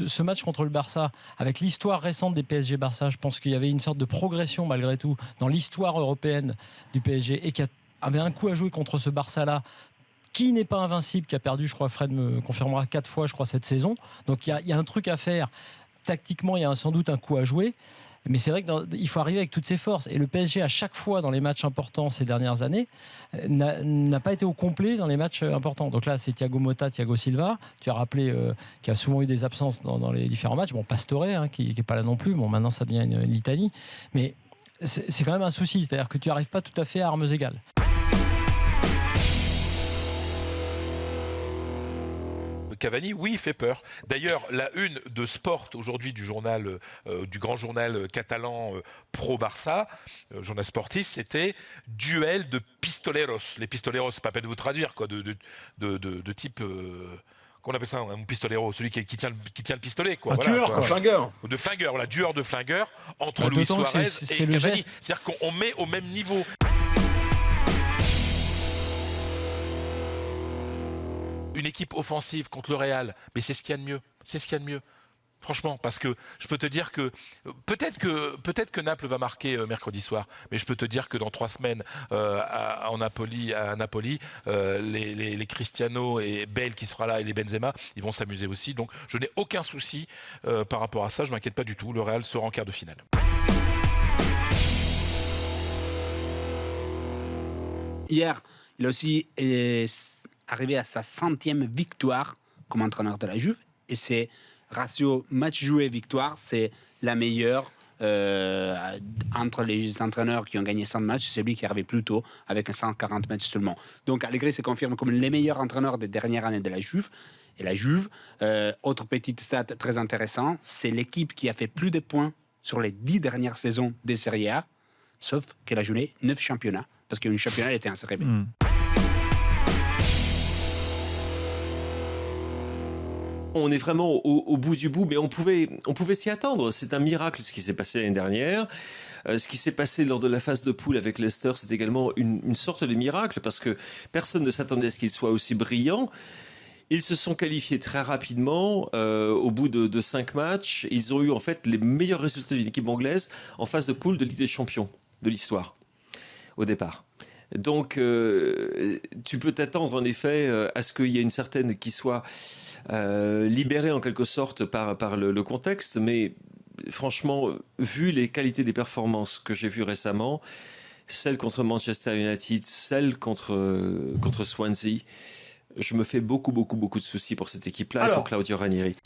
Ce match contre le Barça, avec l'histoire récente des PSG-Barça, je pense qu'il y avait une sorte de progression malgré tout dans l'histoire européenne du PSG et qu'il y avait un coup à jouer contre ce Barça-là qui n'est pas invincible, qui a perdu, je crois, Fred me confirmera 4 fois, je crois, cette saison. Donc il y a un truc à faire. Tactiquement, il y a sans doute un coup à jouer. Mais c'est vrai qu'il faut arriver avec toutes ses forces. Et le PSG, à chaque fois dans les matchs importants ces dernières années, n'a pas été au complet dans les matchs importants. Donc là, c'est Thiago Motta, Thiago Silva. Tu as rappelé qu'il y a souvent eu des absences dans les différents matchs. Bon, Pastore, qui n'est pas là non plus. Bon, maintenant, ça devient une litanie. Mais c'est quand même un souci. C'est-à-dire que tu n'arrives pas tout à fait à armes égales. Cavani, oui, il fait peur. D'ailleurs, la une de Sport aujourd'hui du journal, du grand journal catalan pro Barça, journal sportif, c'était duel de pistoleros. Les pistoleros, c'est pas la peine de vous traduire, quoi, de type. Qu'on appelle ça un pistolero, celui qui tient le pistolet, quoi. Un tueur, quoi. Flingueur. De flingueur, voilà, tueur de flingueur entre Luis Suarez et Cavani. Geste. C'est-à-dire qu'on met au même niveau. Une équipe offensive contre le Real, mais c'est ce qu'il y a de mieux. C'est ce qu'il y a de mieux. Franchement, parce que je peux te dire que peut-être que Naples va marquer mercredi soir, mais je peux te dire que dans 3 semaines à Napoli, les Cristiano et Bale qui sera là et les Benzema, ils vont s'amuser aussi. Donc je n'ai aucun souci par rapport à ça. Je m'inquiète pas du tout. Le Real sera en quart de finale. Hier, il a aussi arrivé à sa 100e victoire comme entraîneur de la Juve. Et c'est ratio match joué victoire, c'est la meilleure entre les entraîneurs qui ont gagné 100 matchs. C'est lui qui est arrivé plus tôt avec 140 matchs seulement. Donc Allegri se confirme comme les meilleurs entraîneurs des dernières années de la Juve. Et la Juve, autre petite stat très intéressante, c'est l'équipe qui a fait plus de points sur les 10 dernières saisons des Serie A, sauf qu'elle a joué 9 championnats, parce qu'une championnat était en Serie B. On est vraiment au bout du bout, mais on pouvait s'y attendre. C'est un miracle ce qui s'est passé l'année dernière. Ce qui s'est passé lors de la phase de poule avec Leicester, c'est également une sorte de miracle, parce que personne ne s'attendait à ce qu'il soit aussi brillant. Ils se sont qualifiés très rapidement, au bout de 5 matchs. Ils ont eu en fait les meilleurs résultats d'une équipe anglaise en phase de poule de Ligue des Champions de l'histoire, au départ. Donc, tu peux t'attendre en effet à ce qu'il y ait une certaine qui soit libérée en quelque sorte par le contexte, mais franchement, vu les qualités des performances que j'ai vues récemment, celle contre Manchester United, celle contre Swansea, je me fais beaucoup de soucis pour cette équipe-là et pour Claudio Ranieri.